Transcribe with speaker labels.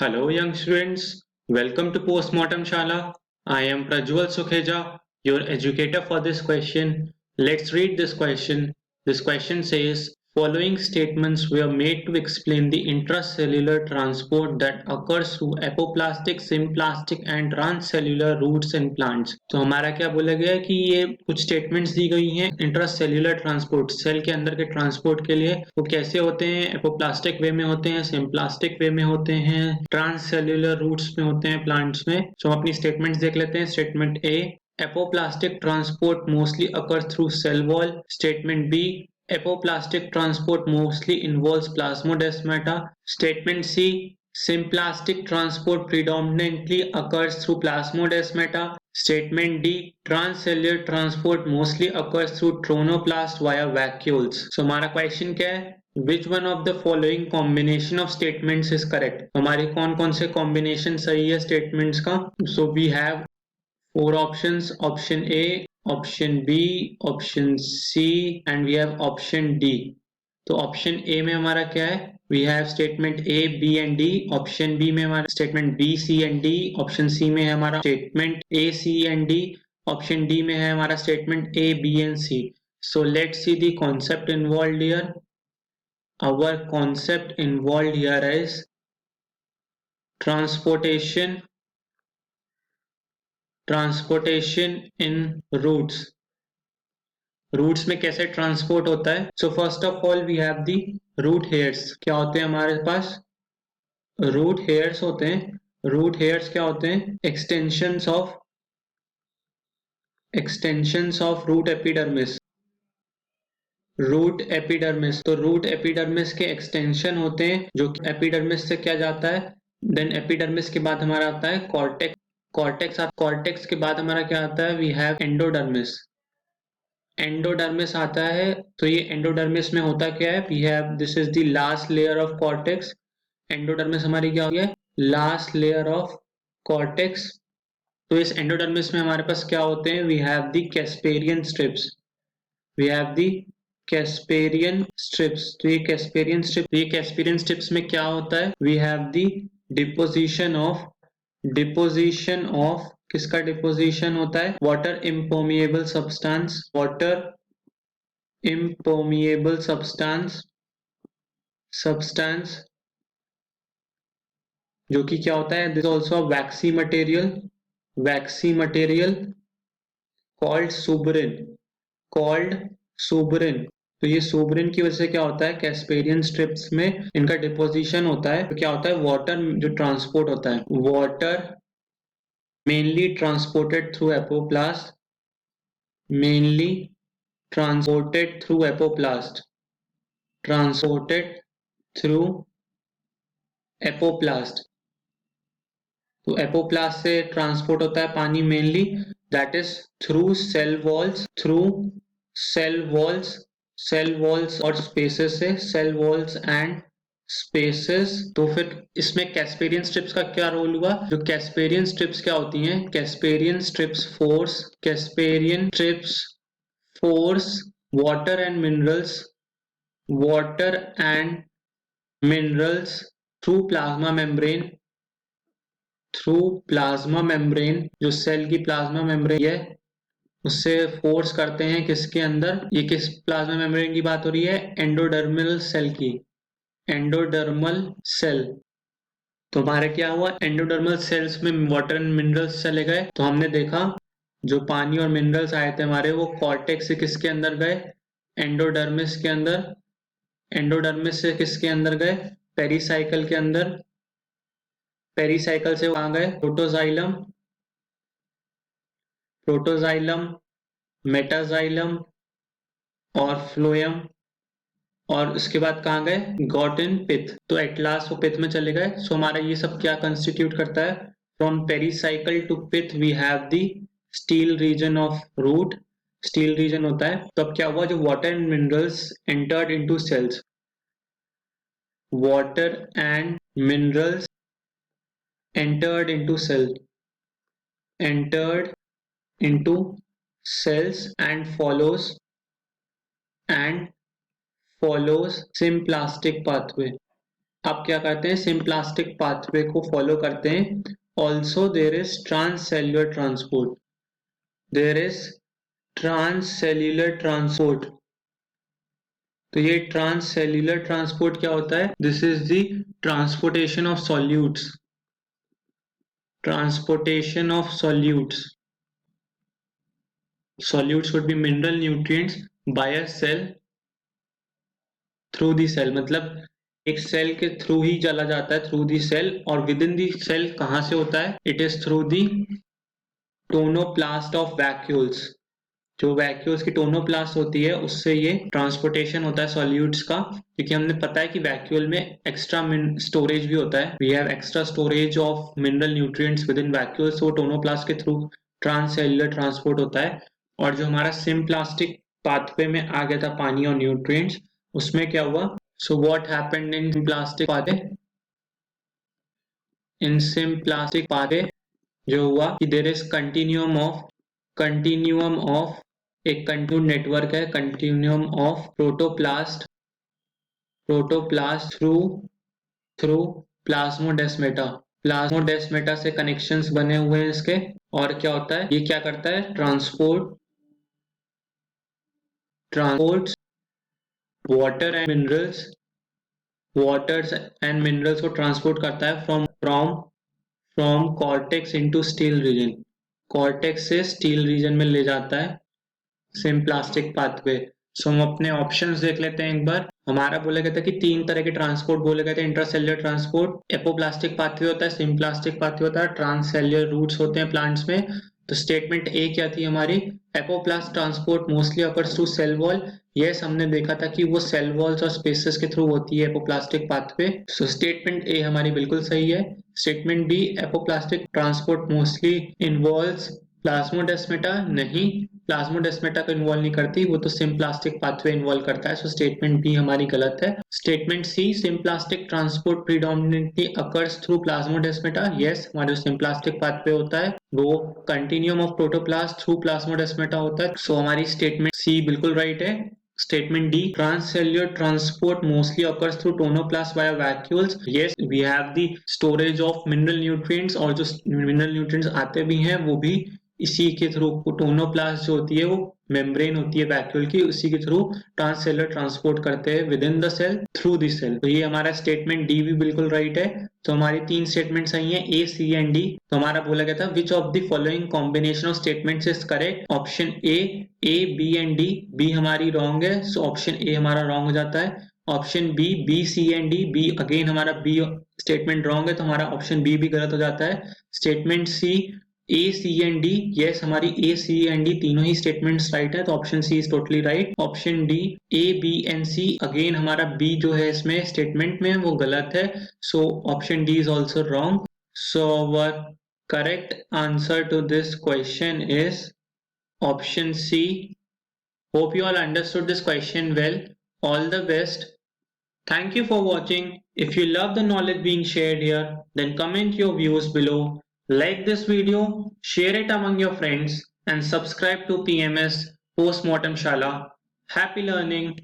Speaker 1: Hello, young students. Welcome to Postmortem Shala. I am Prajwal Sukheja, your educator for this question. Let's read this question. This question says, following statements were made to explain the intracellular transport that occurs through apoplastic, symplastic and transcellular routes in plants. तो हमारा क्या बोला गया है कि ये कुछ statements दी गई हैं इंट्रासेल्युलर ट्रांसपोर्ट, सेल के अंदर के ट्रांसपोर्ट के लिए। वो कैसे होते हैं? एपोप्लास्टिक वे में होते हैं, सिम्प्लास्टिक वे में होते हैं, ट्रांससेल्युलर रूट्स में होते हैं प्लांट्स में। तो हम अपनी स्टेटमेंट्स देख लेते हैं। Statement A, apoplastic transport mostly occurs through cell wall. Statement B, apoplastic transport mostly involves plasmodesmata. Statement C, symplastic transport predominantly occurs through plasmodesmata. Statement D, transcellular transport mostly occurs through tronoplast via vacuoles. So हमारा question क्या है? Which one of the following combination of statements is correct? हमारे कौन कौन से combination सही है statements का? So we have four options: option A, option B, option C and we have option D. तो ऑप्शन ए में हमारा क्या है? We have statement A, B and D. Option B में हमारा statement B, C and D. Option C में है हमारा statement A, C and D. Option D में है हमारा statement A, B and C. So let's see the concept involved here. Our concept involved here is transportation in routes. Roots में कैसे transport होता है? So first of all we have the root hairs. क्या होते हैं हमारे पास? Root hairs होते हैं. रूट हेयर्स क्या होते हैं? Extensions of root epidermis. Root epidermis, तो रूट एपिडर्मिस के एक्सटेंशन होते हैं जो कि एपिडर्मिस से क्या जाता है. देन एपिडर्मिस के बाद हमारा आता है कॉर्टेक्स. कॉर्टेक्स के बाद हमारा क्या आता है? We have endodermis. एंडोडर्मिस आता है. तो ये एंडोडर्मिस में होता क्या है? We have, this is the last layer of cortex. Endodermis हमारी क्या हो गया? Last layer of cortex. तो इस एंडोडर्मिस में हमारे पास क्या होते हैं? We have the Casparian strips. We have the Casparian strips. तो ये कैस्पेरियन स्ट्रिप्स में क्या होता है? We have the deposition of किसका डिपोजिशन होता है? वाटर इम्पर्मिएबल सब्सटेंस जो कि क्या होता है? This also vaccine material called सुबरिन. तो ये सुबरिन की वजह से क्या होता है? कैस्पेरियन स्ट्रिप्स में इनका डिपोजिशन होता है. तो क्या होता है? वाटर जो ट्रांसपोर्ट होता है, water mainly transported through apoplast. तो एपोप्लास्ट से ट्रांसपोर्ट होता है पानी mainly, that is through cell walls और स्पेसेस से, सेल वॉल्स एंड स्पेसेस. तो फिर इसमें कैस्पेरियन स्ट्रिप्स का क्या रोल हुआ? जो कैस्पेरियन स्ट्रिप्स क्या होती हैं? Casparian strips force water and minerals through plasma membrane. जो सेल की प्लाज्मा मेम्ब्रेन है उससे फोर्स करते हैं किसके अंदर? ये किस प्लाज्मा मेम्ब्रेन की बात हो रही है? Endodermal cell. तो हमारे क्या हुआ? एंडोडर्मल सेल्स में वाटर एंड मिनरल्स चले गए. तो हमने देखा जो पानी और मिनरल्स आए थे हमारे, वो कॉर्टेक्स से किसके अंदर गए? एंडोडर्मिस के अंदर. एंडोडर्मिस से किसके अंदर गए? पेरीसाइकल के अंदर. पेरीसाइकल से कहाँ गए? प्रोटोजाइलम, मेटाजाइलम और फ्लोएम. और उसके बाद कहाँ गए? गॉट इन पिथ. तो एट लास्ट वो पिथ में चले गए. सो हमारा ये सब क्या कंस्टिट्यूट करता है? From pericycle to pith we have the stele region of root. Stele region होता है. तो अब क्या हुआ? जो water and minerals entered into cells, water and minerals entered into cells and follows symplastic pathway. आप क्या करते हैं, सिम्प्लास्टिक पाथवे को फॉलो करते हैं। Also there is transcellular transport, there is transcellular transport. तो ये ट्रांससेल्युलर ट्रांसपोर्ट क्या होता है? This is the transportation of solutes, transportation of solutes would be mineral nutrients by a cell through the cell, मतलब एक cell के through ही चला जाता है, थ्रू दी सेल। और विद इन दी सेल कहाँ से होता है? It is through the tonoplast of vacuoles. जो वैक्यूल्स की टोनोप्लास्ट होती है उससे ये ट्रांसपोर्टेशन होता है सॉल्यूट्स का, क्योंकि हमने पता है कि वैक्यूल में एक्स्ट्रा स्टोरेज भी होता है, we have extra storage of mineral nutrients within vacuoles. वो टोनोप्लास्ट के थ्रू ट्रांससेल्युलर ट्रांसपोर्ट होता है। और जो हमारा सिम्प्लास्टिक पाथवे में आ गया था पानी और न्यूट्रिएंट्स, उसमें क्या हुआ? So what happened in symplastic pathway? In symplastic pathway जो हुआ कि देयर इज कंटिन्यूम ऑफ एक कंटिन्यूड नेटवर्क है, continuum of protoplast through plasmodesmata. Plasmodesmata से कनेक्शंस बने हुए हैं इसके। और क्या होता है, ये क्या करता है? ट्रांसपोर्ट्स वाटर्स एंड मिनरल्स को ट्रांसपोर्ट करता है from cortex into stele region, cortex से स्टील रीजन में ले जाता है सिम्प्लास्टिक पाथवे। सो हम अपने ऑप्शंस देख लेते हैं एक बार। हमारा बोला गया था कि 3 तरह के ट्रांसपोर्ट बोले गए थे, इंट्रासेल्युलर ट्रांसपोर्ट, एपोप्लास्टिक पाथवे होता है, सिम्प्लास्टिक पाथवे होता है, ट्रांससेल्युलर रूट्स होते हैं प्लांट्स में। तो स्टेटमेंट ए क्या थी हमारी? Apoplast transport mostly occurs through cell wall. Yes, हमने देखा था कि वो सेल वॉल्स और स्पेसेस के थ्रू होती है apoplastic pathway. So statement A हमारी बिल्कुल सही है। Statement B, apoplastic transport mostly involves plasmodesmata, नहीं, प्लाज्मोडेस्माटा को इन्वॉल्व नहीं करती, वो तो सिम्प्लास्टिक पाथवे इन्वॉल्व करता है। सो स्टेटमेंट बी हमारी गलत है। Statement C, symplastic transport predominantly occurs through plasmodesmata. Yes, हमारा जो सिम्प्लास्टिक पाथवे होता है वो continuum of protoplast through plasmodesmata होता है। सो हमारी स्टेटमेंट सी बिल्कुल राइट है। Statement D, transcellular transport mostly occurs through tonoplast via vacuoles. Yes, we have the storage of mineral nutrients, और जो mineral nutrients आते भी हैं वो भी इसी के थ्रू। टोनोप्लास्ट जो होती है वो मेम्ब्रेन होती है वैक्यूल की, उसी के थ्रू ट्रांससेलुलर ट्रांसपोर्ट करते हैं within the cell through the cell. तो ये हमारा स्टेटमेंट डी भी बिल्कुल राइट है। तो हमारी 3 स्टेटमेंट सही हैं, ए, सी एंड डी। तो हमारा बोला गया था which of the following combination of statements is correct? Option A, B and D. B हमारी रॉन्ग है, सो ऑप्शन ए हमारा रॉन्ग हो जाता है। Option B, C and D. B again हमारा बी स्टेटमेंट रॉन्ग है, तो हमारा ऑप्शन बी भी गलत हो जाता है। Statement C, A, C and D. Yes, हमारी ए, सी एंड डी तीनों ही स्टेटमेंट्स राइट है, तो option C is totally right. Option D, A, B and C, again हमारा बी जो है इसमें स्टेटमेंट में वो गलत है, so option D is also wrong. So our correct answer to this question is option C. Hope you all understood this question well. All the best. Thank you for watching. If you love the knowledge being shared here, then comment your views below. Like this video, share it among your friends, and subscribe to PMS Postmortem Shala. Happy learning.